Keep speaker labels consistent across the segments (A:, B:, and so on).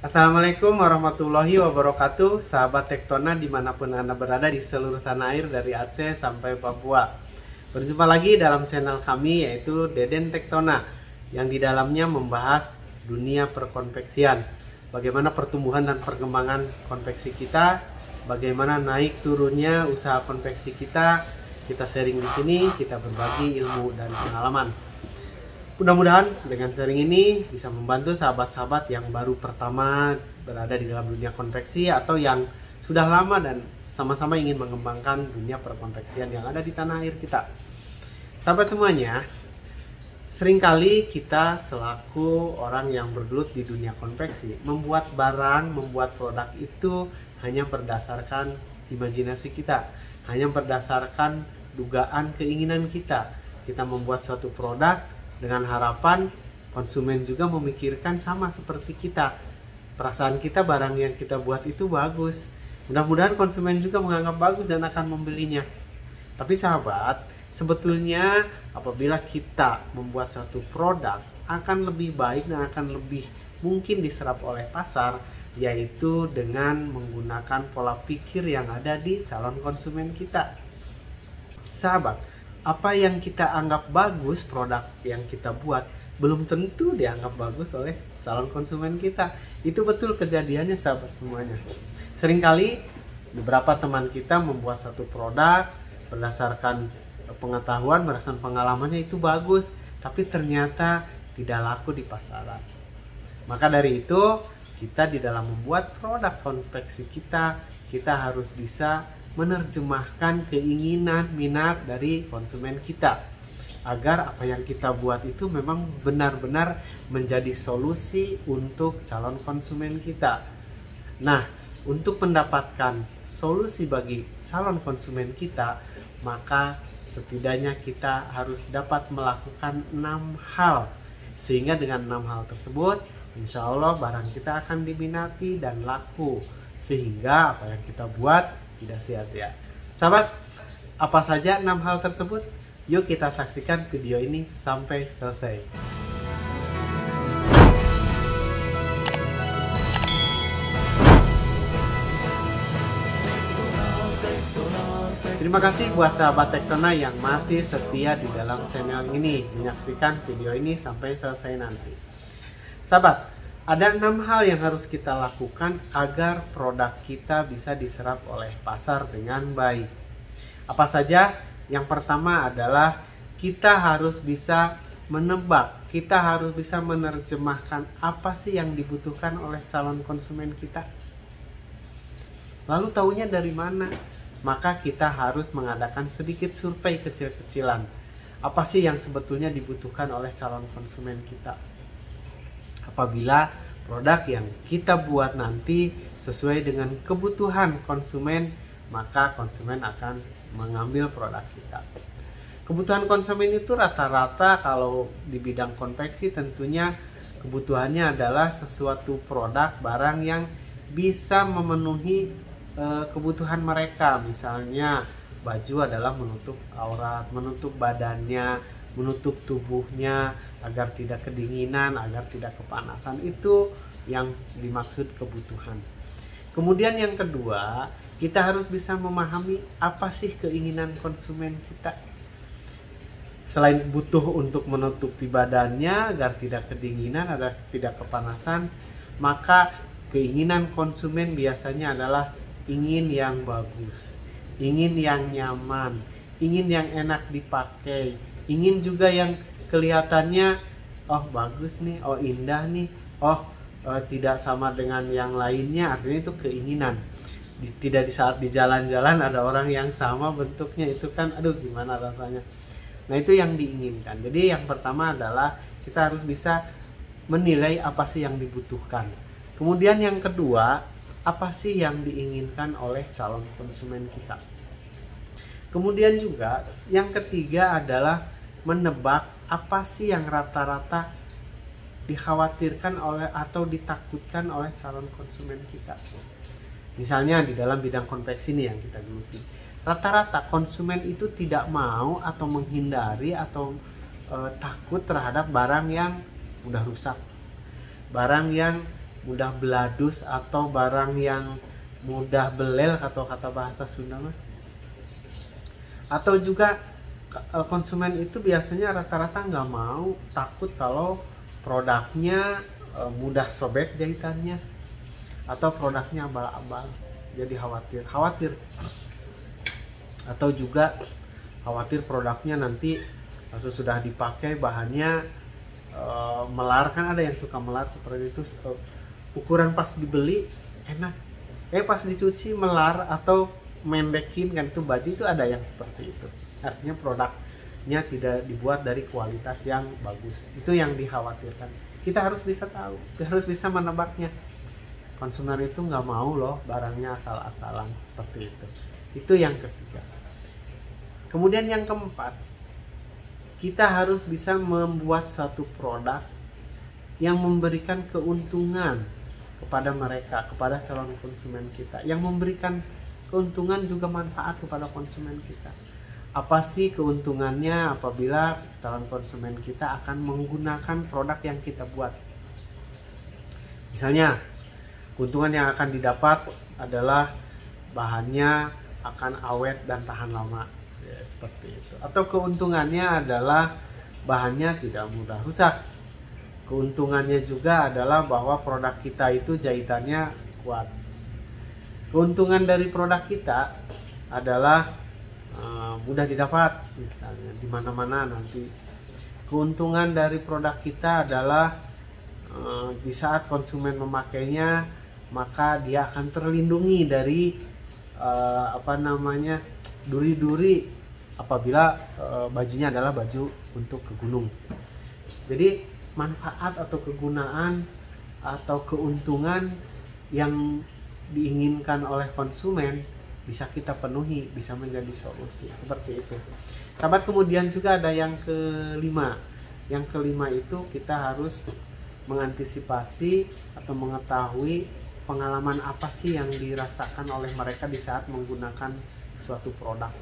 A: Assalamualaikum warahmatullahi wabarakatuh, sahabat Tektona dimanapun Anda berada di seluruh tanah air dari Aceh sampai Papua. Berjumpa lagi dalam channel kami yaitu Deden Tektona, yang di dalamnya membahas dunia perkonveksian. Bagaimana pertumbuhan dan perkembangan konveksi kita, bagaimana naik turunnya usaha konveksi kita. Kita sharing di sini, kita berbagi ilmu dan pengalaman. Mudah-mudahan dengan sharing ini bisa membantu sahabat-sahabat yang baru pertama berada di dalam dunia konveksi atau yang sudah lama dan sama-sama ingin mengembangkan dunia perkonveksian yang ada di tanah air kita. Sahabat semuanya, seringkali kita selaku orang yang bergelut di dunia konveksi membuat barang, membuat produk itu hanya berdasarkan imajinasi kita, hanya berdasarkan dugaan keinginan kita. Kita membuat suatu produk dengan harapan konsumen juga memikirkan sama seperti kita. Perasaan kita barang yang kita buat itu bagus. Mudah-mudahan konsumen juga menganggap bagus dan akan membelinya. Tapi sahabat, sebetulnya apabila kita membuat suatu produk akan lebih baik dan akan lebih mungkin diserap oleh pasar, yaitu dengan menggunakan pola pikir yang ada di calon konsumen kita. Sahabat, apa yang kita anggap bagus produk yang kita buat belum tentu dianggap bagus oleh calon konsumen kita. Itu betul kejadiannya sahabat semuanya. Seringkali beberapa teman kita membuat satu produk berdasarkan pengetahuan, berdasarkan pengalamannya itu bagus, tapi ternyata tidak laku di pasaran. Maka dari itu kita di dalam membuat produk konveksi kita harus bisa menerjemahkan keinginan, minat dari konsumen kita agar apa yang kita buat itu memang benar-benar menjadi solusi untuk calon konsumen kita. Nah, untuk mendapatkan solusi bagi calon konsumen kita, maka setidaknya kita harus dapat melakukan 6 hal, sehingga dengan 6 hal tersebut insya Allah barang kita akan diminati dan laku, sehingga apa yang kita buat tidak sia-sia. Sahabat, apa saja 6 hal tersebut? Yuk kita saksikan video ini sampai selesai. Terima kasih buat sahabat Tektona yang masih setia di dalam channel ini, menyaksikan video ini sampai selesai nanti. Sahabat, ada 6 hal yang harus kita lakukan agar produk kita bisa diserap oleh pasar dengan baik. Apa saja? Yang pertama adalah kita harus bisa menebak, kita harus bisa menerjemahkan apa sih yang dibutuhkan oleh calon konsumen kita. Lalu tahunya dari mana? Maka kita harus mengadakan sedikit survei kecil-kecilan. Apa sih yang sebetulnya dibutuhkan oleh calon konsumen kita? Apabila produk yang kita buat nanti sesuai dengan kebutuhan konsumen, maka konsumen akan mengambil produk kita. Kebutuhan konsumen itu rata-rata kalau di bidang konveksi tentunya kebutuhannya adalah sesuatu produk barang yang bisa memenuhi kebutuhan mereka. Misalnya baju adalah menutup aurat, menutup badannya, menutup tubuhnya agar tidak kedinginan, agar tidak kepanasan. Itu yang dimaksud kebutuhan. Kemudian yang kedua, kita harus bisa memahami apa sih keinginan konsumen kita. Selain butuh untuk menutupi badannya agar tidak kedinginan, agar tidak kepanasan, maka keinginan konsumen biasanya adalah ingin yang bagus, ingin yang nyaman, ingin yang enak dipakai, ingin juga yang kelihatannya oh bagus nih, oh indah nih, tidak sama dengan yang lainnya. Artinya itu keinginan. Tidak di saat di jalan-jalan ada orang yang sama bentuknya, itu kan aduh gimana rasanya. Nah itu yang diinginkan. Jadi yang pertama adalah kita harus bisa menilai apa sih yang dibutuhkan. Kemudian yang kedua, apa sih yang diinginkan oleh calon konsumen kita. Kemudian juga yang ketiga adalah menebak apa sih yang rata-rata dikhawatirkan oleh atau ditakutkan oleh calon konsumen kita. Misalnya di dalam bidang konveksi ini yang kita geluti, rata-rata konsumen itu tidak mau atau menghindari atau takut terhadap barang yang udah rusak, barang yang mudah beladus atau barang yang mudah belel atau kata bahasa Sunda mah. Atau juga konsumen itu biasanya rata-rata nggak mau, takut kalau produknya mudah sobek jahitannya atau produknya abal-abal, jadi khawatir atau juga khawatir produknya nanti sudah dipakai bahannya melar, kan ada yang suka melar seperti itu, ukuran pas dibeli enak, pas dicuci melar atau mendekin, kan itu baju itu ada yang seperti itu, artinya produknya tidak dibuat dari kualitas yang bagus. Itu yang dikhawatirkan. Kita harus bisa tahu, harus bisa menebaknya. Konsumen itu nggak mau loh barangnya asal-asalan seperti itu. Itu yang ketiga. Kemudian yang keempat, kita harus bisa membuat suatu produk yang memberikan keuntungan kepada mereka, kepada calon konsumen kita, yang memberikan keuntungan juga manfaat kepada konsumen kita. Apa sih keuntungannya apabila calon konsumen kita akan menggunakan produk yang kita buat? Misalnya, keuntungan yang akan didapat adalah bahannya akan awet dan tahan lama, ya, seperti itu. Atau keuntungannya adalah bahannya tidak mudah rusak. Keuntungannya juga adalah bahwa produk kita itu jahitannya kuat. Keuntungan dari produk kita adalah mudah didapat, misalnya di mana-mana nanti. Keuntungan dari produk kita adalah di saat konsumen memakainya, maka dia akan terlindungi dari duri-duri apabila bajunya adalah baju untuk ke gunung. Jadi manfaat atau kegunaan atau keuntungan yang diinginkan oleh konsumen bisa kita penuhi, bisa menjadi solusi seperti itu. Sahabat, kemudian juga ada yang kelima. Yang kelima itu kita harus mengantisipasi atau mengetahui pengalaman apa sih yang dirasakan oleh mereka di saat menggunakan suatu produk.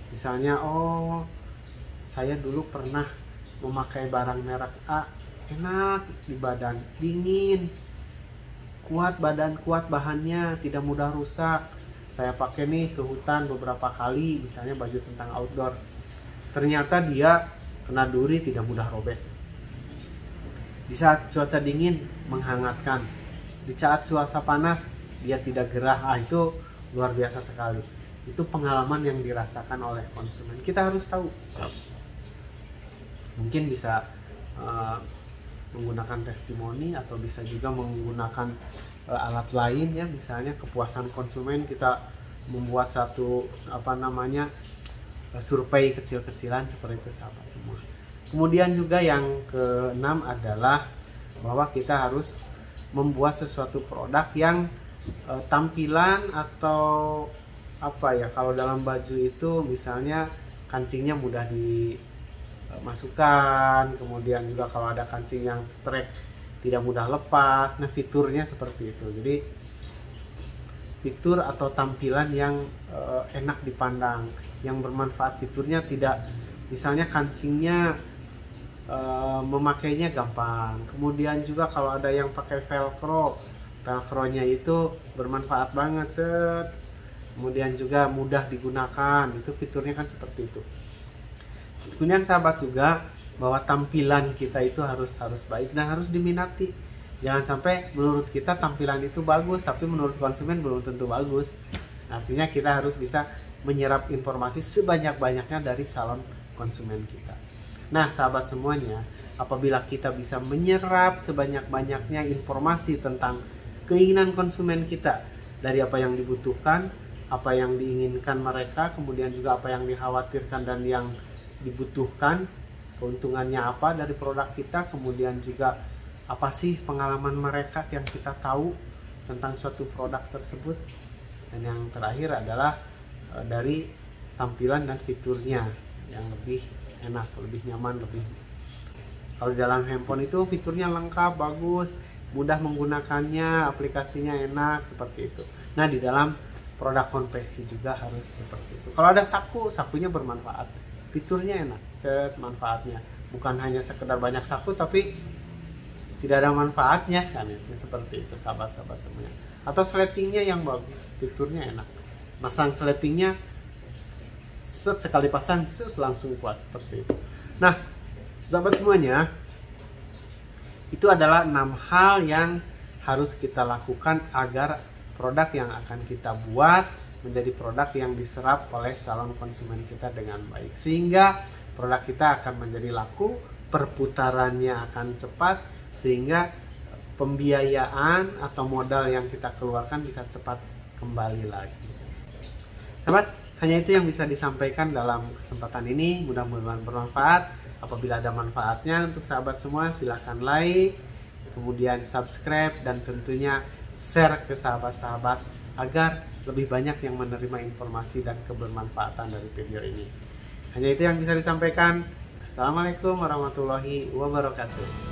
A: Misalnya, saya dulu pernah memakai barang merek A, enak di badan, dingin, kuat bahannya, tidak mudah rusak. Saya pakai nih ke hutan beberapa kali, misalnya baju tentang outdoor. Ternyata dia kena duri, tidak mudah robek. Di saat cuaca dingin menghangatkan. Di saat cuaca panas dia tidak gerah. Itu luar biasa sekali. Itu pengalaman yang dirasakan oleh konsumen. Kita harus tahu. Mungkin bisa menggunakan testimoni atau bisa juga menggunakan alat lain, ya, misalnya kepuasan konsumen, kita membuat satu survei kecil-kecilan seperti itu, sahabat semua. Kemudian juga yang keenam adalah bahwa kita harus membuat sesuatu produk yang tampilan atau kalau dalam baju itu misalnya kancingnya mudah masukkan, kemudian juga kalau ada kancing yang strek tidak mudah lepas. Nah, fiturnya seperti itu. Jadi fitur atau tampilan yang enak dipandang, yang bermanfaat. Fiturnya tidak, misalnya kancingnya memakainya gampang. Kemudian juga kalau ada yang pakai velcro-nya itu bermanfaat banget, kemudian juga mudah digunakan. Itu fiturnya kan seperti itu. Kemudian sahabat juga bahwa tampilan kita itu harus baik dan harus diminati. Jangan sampai menurut kita tampilan itu bagus, tapi menurut konsumen belum tentu bagus. Artinya kita harus bisa menyerap informasi sebanyak-banyaknya dari calon konsumen kita. Nah, sahabat semuanya, apabila kita bisa menyerap sebanyak-banyaknya informasi tentang keinginan konsumen kita, dari apa yang dibutuhkan, apa yang diinginkan mereka, kemudian juga apa yang dikhawatirkan dan yang dibutuhkan, keuntungannya apa dari produk kita, kemudian juga apa sih pengalaman mereka yang kita tahu tentang suatu produk tersebut, dan yang terakhir adalah dari tampilan dan fiturnya yang lebih enak, lebih nyaman, kalau di dalam handphone itu fiturnya lengkap, bagus, mudah menggunakannya, aplikasinya enak, seperti itu. Nah, di dalam produk konveksi juga harus seperti itu. Kalau ada sakunya bermanfaat, fiturnya enak, manfaatnya bukan hanya sekedar banyak saku, tapi tidak ada manfaatnya kan, itu seperti itu sahabat-sahabat semuanya. Atau sletingnya yang bagus, fiturnya enak, masang sletingnya sekali pasang langsung kuat seperti itu. Nah sahabat semuanya, itu adalah 6 hal yang harus kita lakukan agar produk yang akan kita buat menjadi produk yang diserap oleh calon konsumen kita dengan baik, sehingga produk kita akan menjadi laku, perputarannya akan cepat, sehingga pembiayaan atau modal yang kita keluarkan bisa cepat kembali lagi. Sahabat, hanya itu yang bisa disampaikan dalam kesempatan ini. Mudah-mudahan bermanfaat. Apabila ada manfaatnya untuk sahabat semua, silahkan like, kemudian subscribe, dan tentunya share ke sahabat-sahabat agar lebih banyak yang menerima informasi dan kebermanfaatan dari video ini. Hanya itu yang bisa disampaikan. Assalamualaikum warahmatullahi wabarakatuh.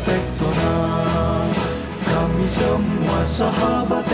A: Tektona, kami semua sahabat